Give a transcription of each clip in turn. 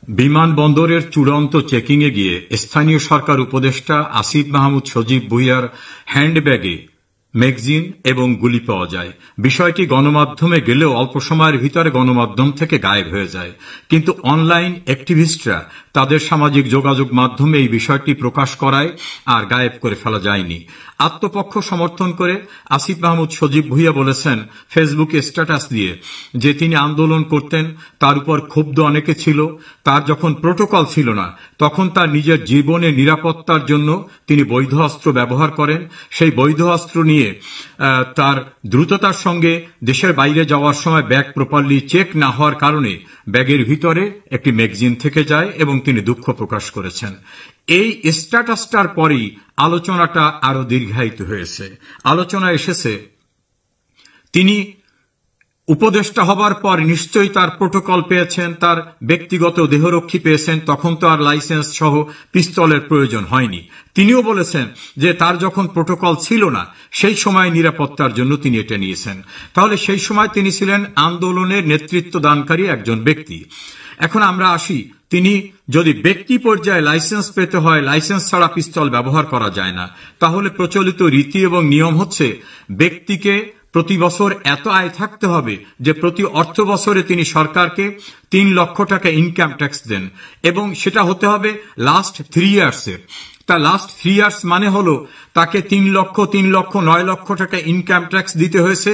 বিমানবন্দরের চূড়ান্ত চেকিংয়ে গিয়ে স্থানীয় সরকার উপদেষ্টা আসিফ মাহমুদ সজীব ভুঁইয়ার হ্যান্ডব্যাগে ম্যাগাজিন এবং গুলি পাওয়া যায়। বিষয়টি গণমাধ্যমে গেলেও অল্প সময়ের ভিতরে গণমাধ্যম থেকে গায়েব হয়ে যায়। কিন্তু অনলাইন অ্যাক্টিভিস্টরা তাদের সামাজিক যোগাযোগ মাধ্যমে এই বিষয়টি প্রকাশ করায় আর গায়েব করে ফেলা যায়নি। আত্মপক্ষ সমর্থন করে আসিফ মাহমুদ সজীব ভুঁইয়া বলেছেন ফেসবুকে স্ট্যাটাস দিয়ে যে তিনি আন্দোলন করতেন, তার উপর ক্ষুব্ধ অনেকে ছিল। তার যখন প্রোটোকল ছিল না তখন তার নিজের জীবনের নিরাপত্তার জন্য তিনি বৈধ অস্ত্র ব্যবহার করেন। সেই বৈধ অস্ত্র নিয়ে তার দ্রুততার সঙ্গে দেশের বাইরে যাওয়ার সময় ব্যাগ প্রপারলি চেক না হওয়ার কারণে ব্যাগের ভিতরে একটি ম্যাগাজিন থেকে যায় এবং তিনি দুঃখ প্রকাশ করেছেন। এই স্ট্যাটাসটার পরেই আলোচনাটা আরো দীর্ঘায়িত হয়েছে। আলোচনা এসেছে তিনি উপদেষ্টা হবার পর নিশ্চয়ই তার প্রোটোকল পেয়েছেন, তার ব্যক্তিগত দেহরক্ষী পেয়েছেন, তখন তো আর লাইসেন্স সহ পিস্তলের প্রয়োজন হয়নি। তিনিও বলেছেন যে তার যখন প্রোটোকল ছিল না সেই সময় নিরাপত্তার জন্য তিনি এটা নিয়েছেন। তাহলে সেই সময় তিনি ছিলেন আন্দোলনের নেতৃত্ব দানকারী একজন ব্যক্তি। এখন আমরা আসি, তিনি যদি ব্যক্তি পর্যায়ে লাইসেন্স পেতে হয়, লাইসেন্স ছাড়া পিস্তল ব্যবহার করা যায় না। তাহলে প্রচলিত রীতি এবং নিয়ম হচ্ছে ব্যক্তিকে প্রতি বছর এত আয় থাকতে হবে যে প্রতি অর্থ বছরে তিনি সরকারকে ৩ লক্ষ টাকা ইনকাম ট্যাক্স দেন এবং সেটা হতে হবে লাস্ট 3 ইয়ার্সের। তা লাস্ট 3 ইয়ার্স মানে হলো তাকে ৩ লক্ষ ৯ লক্ষ টাকা ইনকাম ট্যাক্স দিতে হয়েছে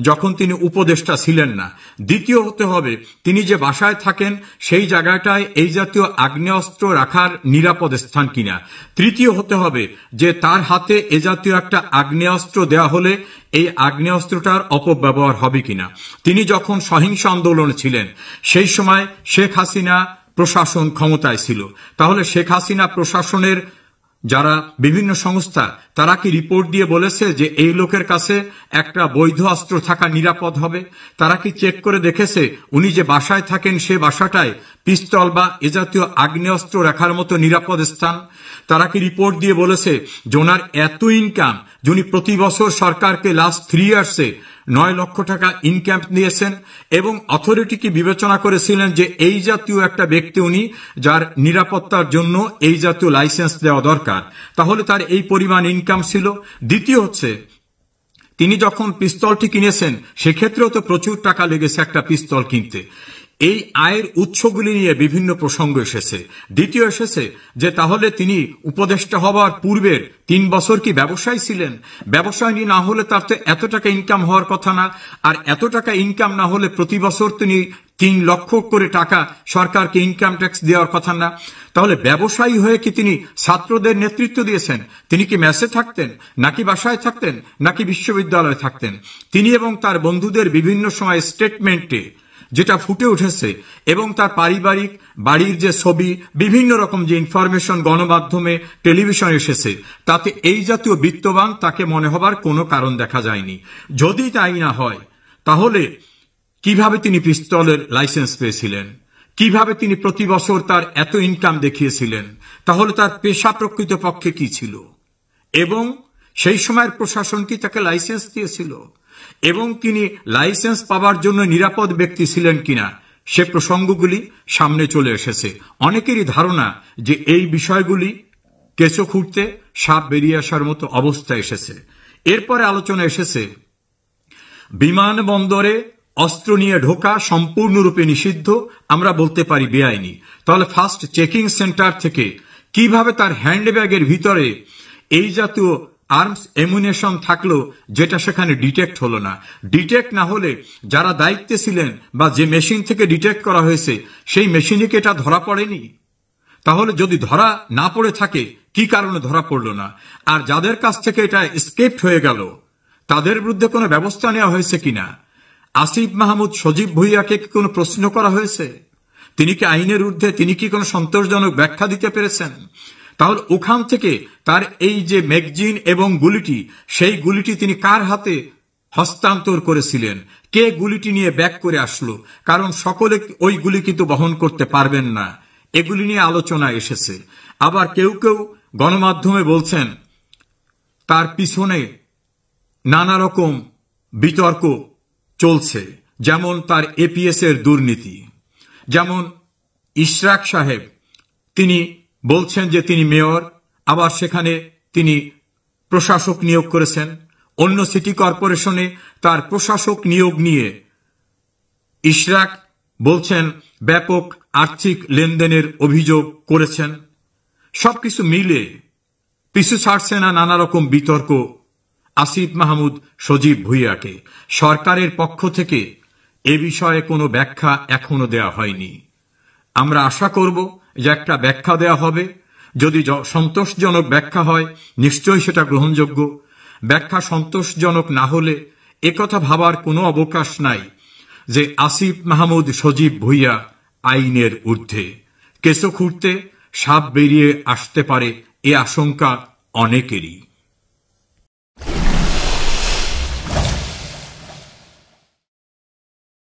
যখন তিনি উপদেষ্টা ছিলেন না। দ্বিতীয় হতে হবে তিনি যে বাসায় থাকেন সেই জায়গাটায় এই জাতীয় আগ্নেয়াস্ত্র রাখার নিরাপদ স্থান কিনা। তৃতীয় হতে হবে যে তার হাতে এ জাতীয় একটা আগ্নেয়াস্ত্র দেওয়া হলে এই আগ্নেয়াস্ত্রটার অপব্যবহার হবে কিনা। তিনি যখন সহিংস আন্দোলনে ছিলেন সেই সময় শেখ হাসিনা প্রশাসন ক্ষমতায় ছিল। তাহলে শেখ হাসিনা প্রশাসনের যারা বিভিন্ন সংস্থা তারা কি রিপোর্ট দিয়ে বলেছে যে এই লোকের কাছে একটা বৈধ অস্ত্র থাকা নিরাপদ হবে? তারা কি চেক করে দেখেছে উনি যে বাসায় থাকেন সে বাসাটায় পিস্তল বা এ জাতীয় আগ্নেয়াস্ত্র রাখার মতো নিরাপদ স্থান? তারা কি রিপোর্ট দিয়ে বলেছে যে ওনার এত ইনকাম, যিনি প্রতি বছর সরকারকে লাস্ট 3 ইয়ার্সে ৯ লক্ষ টাকা ইনকাম দিয়েছেন এবং অথরিটি কি বিবেচনা করেছিলেন যে এই জাতীয় একটা ব্যক্তি উনি যার নিরাপত্তার জন্য এই জাতীয় লাইসেন্স দেওয়া দরকার? তাহলে তার এই পরিমাণ ইনকাম ছিল। দ্বিতীয় হচ্ছে তিনি যখন পিস্তলটি কিনেছেন সেক্ষেত্রেও তো প্রচুর টাকা লেগেছে একটা পিস্তল কিনতে। এই আয়ের উৎসগুলি নিয়ে বিভিন্ন প্রসঙ্গ এসেছে। দ্বিতীয় এসেছে যে তাহলে তিনি উপদেষ্টা হওয়ার পূর্বের 3 বছর কি ব্যবসায়ী ছিলেন? ব্যবসায়ী না হলে তার তো এত টাকা ইনকাম হওয়ার কথা না। আর এত টাকা ইনকাম না হলে প্রতি বছর তিনি 3 লক্ষ করে টাকা সরকারকে ইনকাম ট্যাক্স দেওয়ার কথা না। তাহলে ব্যবসায়ী হয়ে কি তিনি ছাত্রদের নেতৃত্ব দিয়েছেন? তিনি কি মেসে থাকতেন, নাকি বাসায় থাকতেন, নাকি বিশ্ববিদ্যালয়ে থাকতেন? তিনি এবং তার বন্ধুদের বিভিন্ন সময় স্টেটমেন্টে যেটা ফুটে উঠেছে এবং তার পারিবারিক বাড়ির যে ছবি, বিভিন্ন রকম যে ইনফরমেশন গণমাধ্যমে টেলিভিশন এসেছে, তাতে এই জাতীয় বিত্তবান তাকে মনে হবার কোনো কারণ দেখা যায়নি। যদি তাই না হয় তাহলে কিভাবে তিনি পিস্তলের লাইসেন্স পেয়েছিলেন? কিভাবে তিনি প্রতি বছর তার এত ইনকাম দেখিয়েছিলেন? তাহলে তার পেশা প্রকৃত পক্ষে কি ছিল? এবং সেই সময়ের প্রশাসন কি তাকে লাইসেন্স দিয়েছিল? এবং তিনি লাইসেন্স পাওয়ার জন্য নিরাপদ ব্যক্তি ছিলেন কিনা সে প্রসঙ্গগুলি সামনে চলে এসেছে। অনেকেরই ধারণা যে এই বিষয়গুলি কেঁচো খুঁড়তে সাপ বেরিয়ে আসার মতো অবস্থা এসেছে। এরপরে আলোচনা এসেছে বিমানবন্দরে অস্ত্র নিয়ে ঢোকা সম্পূর্ণরূপে নিষিদ্ধ, আমরা বলতে পারি বেআইনি। তাহলে ফার্স্ট চেকিং সেন্টার থেকে কিভাবে তার হ্যান্ডব্যাগের ভিতরে এই জাতীয় আর্মস এমুনেশন থাকলো যেটা সেখানে ডিটেক্ট হলো না? ডিটেক্ট না হলে যারা দায়িত্বে ছিলেন বা যে মেশিন থেকে ডিটেক্ট করা হয়েছে সেই মেশিনে কি এটা ধরা পড়েনি? তাহলে যদি ধরা না পড়ে থাকে কি কারণে ধরা পড়লো না? আর যাদের কাছ থেকে এটা এসকেপড হয়ে গেল তাদের বিরুদ্ধে কোনো ব্যবস্থা নেওয়া হয়েছে কিনা? আসিফ মাহমুদ সজীব ভুঁইয়াকে কি কোনো প্রশ্ন করা হয়েছে? তিনি কি আইনের ঊর্ধ্বে? তিনি কি কোনো সন্তোষজনক ব্যাখ্যা দিতে পেরেছেন? তাহলে ওখান থেকে তার এই যে ম্যাগাজিন এবং গুলিটি, সেই গুলিটি তিনি কার হাতে হস্তান্তর করেছিলেন? কে গুলিটি নিয়ে ব্যাক করে আসলো? কারণ সকলে ওই গুলি কিন্তু বহন করতে পারবেন না। এগুলি নিয়ে আলোচনা এসেছে। আবার কেউ কেউ গণমাধ্যমে বলছেন তার পিছনে নানা রকম বিতর্ক চলছে, যেমন তার এপিএস এর দুর্নীতি, যেমন ইশরাক সাহেব তিনি বলছেন যে তিনি মেয়র, আবার সেখানে তিনি প্রশাসক নিয়োগ করেছেন। অন্য সিটি কর্পোরেশনে তার প্রশাসক নিয়োগ নিয়ে ইশরাক বলছেন ব্যাপক আর্থিক লেনদেনের অভিযোগ করেছেন। সবকিছু মিলে পিছু ছাড়ছে না নানা রকম বিতর্ক আসিফ মাহমুদ সজীব ভুঁইয়াকে। সরকারের পক্ষ থেকে এ বিষয়ে কোনো ব্যাখ্যা এখনো দেয়া হয়নি। আমরা আশা করব যে একটা ব্যাখ্যা দেয়া হবে। যদি সন্তোষজনক ব্যাখ্যা হয় নিশ্চয়ই সেটা গ্রহণযোগ্য। ব্যাখ্যা সন্তোষজনক না হলে একথা ভাবার কোনো অবকাশ নাই যে আসিফ মাহমুদ সজীব ভুঁইয়া আইনের ঊর্ধ্বে। কেঁচো খুঁড়তে সাপ বেরিয়ে আসতে পারে এ আশঙ্কা অনেকেরই।